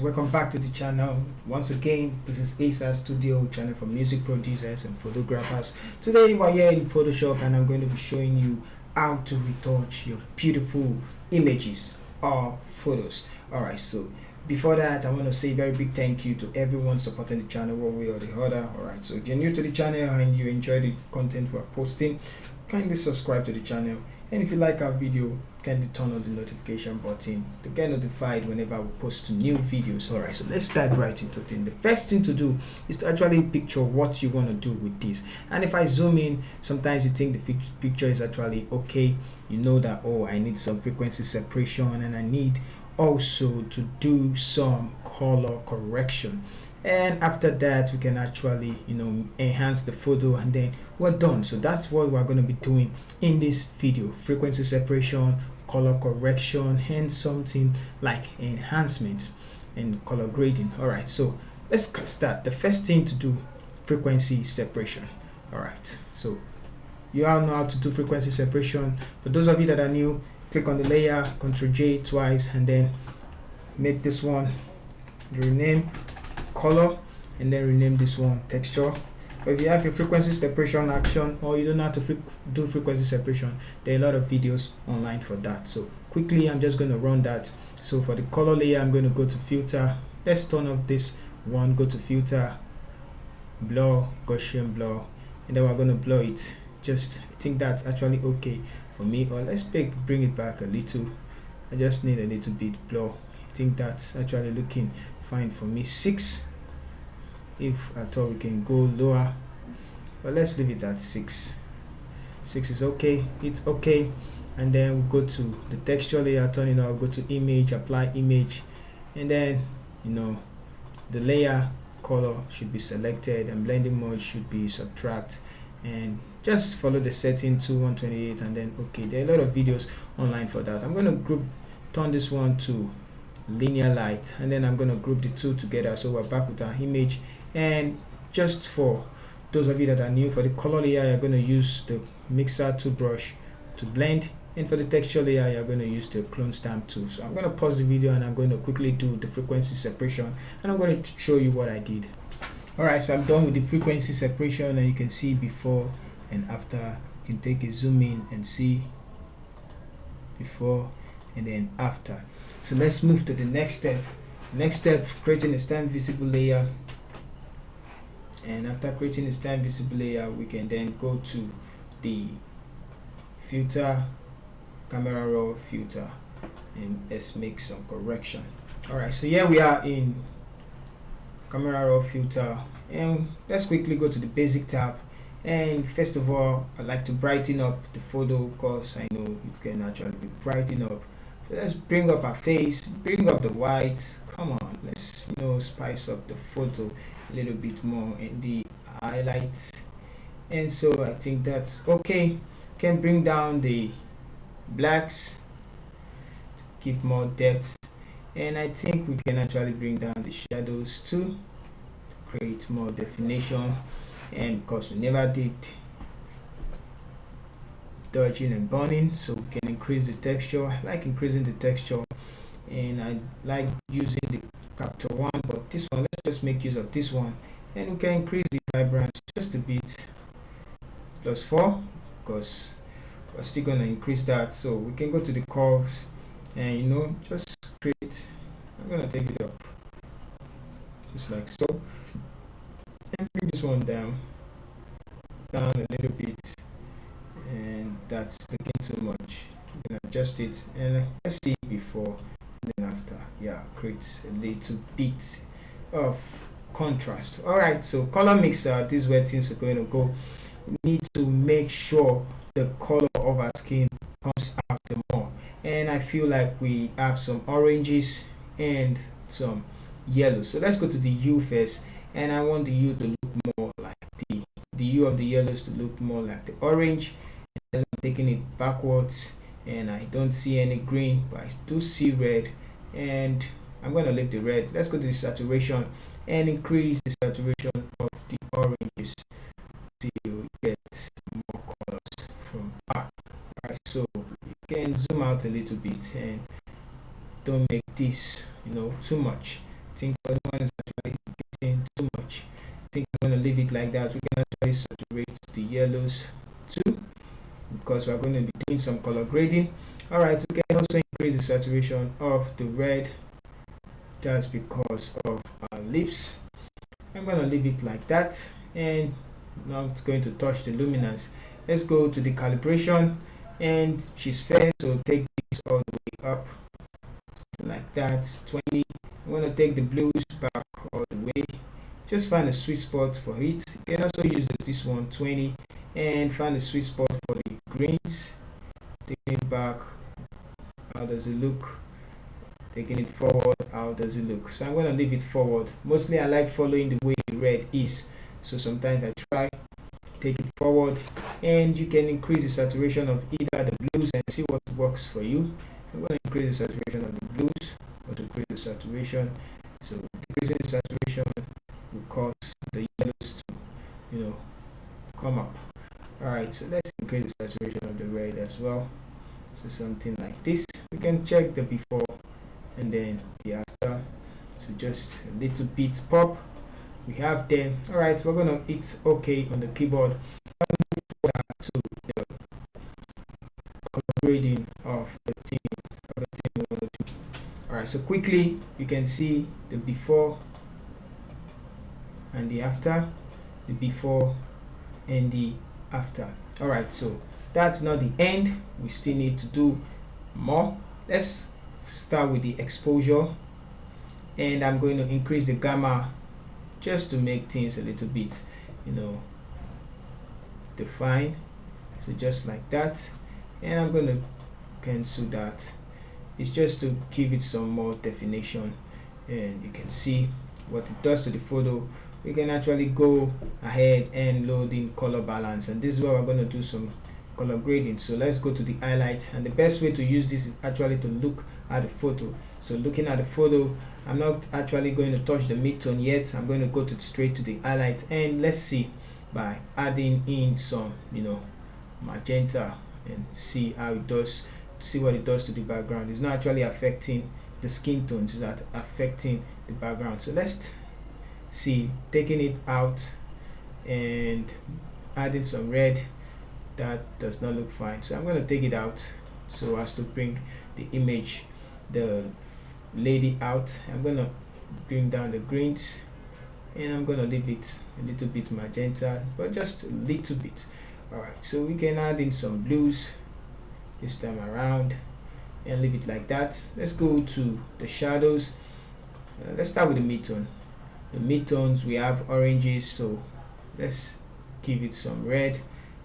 welcome back to the channel. Once again, this is ASA Studio channel for music producers and photographers. Today we're here in Photoshop and I'm going to be showing you how to retouch your beautiful images or photos. Alright, so before that I want to say a very big thank you to everyone supporting the channel one way or the other. Alright, so if you're new to the channel and you enjoy the content we're posting, kindly subscribe to the channel, and if you like our video, kindly turn on the notification button to get notified whenever we post new videos. Alright, so let's dive right into it. The first thing to do is to actually picture what you want to do with this. And if I zoom in, sometimes you think the picture is actually okay. You know that, oh, I need some frequency separation and I need also to do some color correction, and after that we can actually enhance the photo and then we're done. So that's what we're going to be doing in this video: frequency separation, color correction, and something like enhancement and color grading. All right, so let's start. The first thing to do, frequency separation. All right, so you all know how to do frequency separation. For those of you that are new, click on the layer, Ctrl J twice, and then make this one rename color, and then rename this one texture. But if you have a frequency separation action, or you don't know how to do frequency separation, there are a lot of videos online for that. So quickly, I'm just going to run that. So for the color layer, I'm going to go to filter. Let's turn off this one, go to filter, blur, Gaussian blur, and then we're going to blur it. Just, I think that's actually okay for me. Or let's bring it back a little. I just need a little bit blur. I think that's actually looking fine for me. 6, if at all we can go lower, but let's leave it at 6. 6 is okay, it's okay. And then we'll go to the texture layer, turn it off, go to image, apply image, and then the layer color should be selected and blending mode should be subtract, and just follow the setting to 128 and then okay. There are a lot of videos online for that. I'm going to turn this one to linear light, and then I'm going to group the two together. So we're back with our image. And just for those of you that are new, for the color layer you're going to use the mixer tool brush to blend, and for the texture layer you're going to use the clone stamp tool. So I'm going to pause the video and I'm going to quickly do the frequency separation, and I'm going to show you what I did. Alright, so I'm done with the frequency separation, and you can see before and after. You can take a zoom in and see before and then after. So let's move to the next step. Next step, creating a stand visible layer. And after creating a stand visible layer, we can then go to the filter, camera raw filter, and let's make some correction. Alright, so here we are in camera raw filter, and let's quickly go to the basic tab. And first of all, I like to brighten up the photo because I know it can actually be brighten up. So let's bring up our face, bring up the white. Come on, let's spice up the photo a little bit more in the highlights. And so I think that's okay. Can bring down the blacks, keep more depth, and I think we can actually bring down the shadows too, create more definition. And because we never did dodging and burning, so we can increase the texture. I like increasing the texture, and I like using the capture one, but this one, let's just make use of this one, and we can increase the vibrance just a bit, +4, because we're still going to increase that. So we can go to the curves and just create. I'm going to take it up just like so, and bring this one down a little bit, and that's looking too much. I'm gonna adjust it, and let's see before and then after. Yeah, creates a little bit of contrast. Alright, so color mixer, this is where things are going to go. We need to make sure the color of our skin comes out more, and I feel like we have some oranges and some yellow. So let's go to the hue first, and I want the hue to look more like the hue of the yellows to look more like the orange. And I'm taking it backwards, and I don't see any green, but I do see red, and I'm going to leave the red. Let's go to the saturation and increase the saturation of the oranges till you get more colors from back. Alright, so you can zoom out a little bit and don't make this too much. think for the one is actually getting too much. I think I'm going to leave it like that. We can actually saturate the yellows too, because we're going to be doing some color grading. Alright, we can also increase the saturation of the red. That's because of our lips. I'm going to leave it like that, and now it's going to touch the luminance. Let's go to the calibration, and she's fair, so take this all the way up like that, 20. I'm going to take the blues back all the way. Just find a sweet spot for it. You can also use this one, 20, and find a sweet spot for the greens. Taking it back, how does it look? Taking it forward, how does it look? So I'm going to leave it forward. Mostly I like following the way the red is, so sometimes I try take it forward, and you can increase the saturation of either the blues and see what works for you. I'm going to increase the saturation of the blues, or to increase the saturation. So decreasing the saturation will cause the yellows to come up. Alright, so let's increase the saturation of the red as well. So something like this. We can check the before and then the after. So just a little bit pop we have there. Alright, we're gonna hit OK on the keyboard. To the color grading of the theme. Alright, so quickly you can see the before and the after, the before and the after. Alright, so that's not the end. We still need to do more. Let's start with the exposure, and I'm going to increase the gamma just to make things a little bit defined. So just like that, and I'm going to cancel that. It's just to give it some more definition, and you can see what it does to the photo. We can actually go ahead and load in color balance, and this is where we're going to do some color grading. So let's go to the highlight, and the best way to use this is actually to look at the photo. So looking at the photo, I'm not actually going to touch the midtone yet. I'm going to go straight to the highlight, and let's see by adding in some magenta and see how it does, see what it does to the background. It's not actually affecting the skin tones, it's not affecting the background. So let's see, taking it out and adding some red. That does not look fine, so I'm going to take it out so as to bring the image, the lady out. I'm going to bring down the greens, and I'm going to leave it a little bit magenta, but just a little bit. Alright, so we can add in some blues this time around and leave it like that. Let's go to the shadows. Let's start with the midtone. The midtones, we have oranges, so let's give it some red,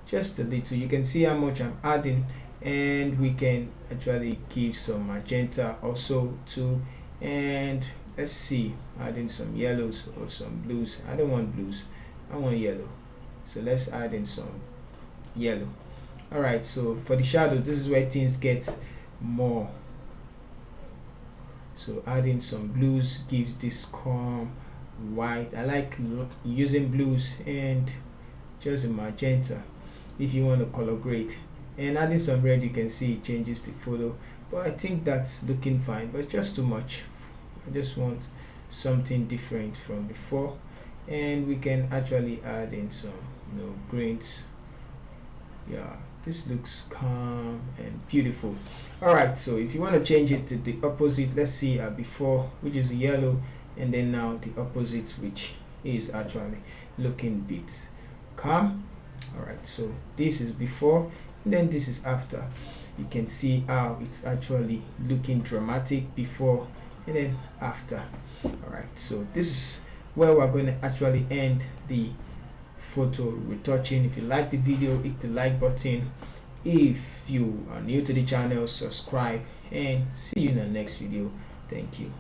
just a little. You can see how much I'm adding, and we can actually give some magenta also too. And let's see, adding some yellows or some blues. I don't want blues, I want yellow, so let's add in some yellow. Alright, so for the shadow, this is where things get more. So adding some blues gives this calm white. I like using blues and just a magenta if you want to color grade, and adding some red. You can see it changes the photo, but I think that's looking fine, but just too much. I just want something different from before, and we can actually add in some greens. Yeah, this looks calm and beautiful. Alright, so if you want to change it to the opposite, let's see before, which is yellow, and then now the opposite, which is actually looking a bit calm. Alright, so this is before, and then this is after. You can see how it's actually looking dramatic before and then after. Alright, so this is where we're going to actually end the photo retouching. If you like the video, hit the like button. If you are new to the channel, subscribe, and see you in the next video. Thank you.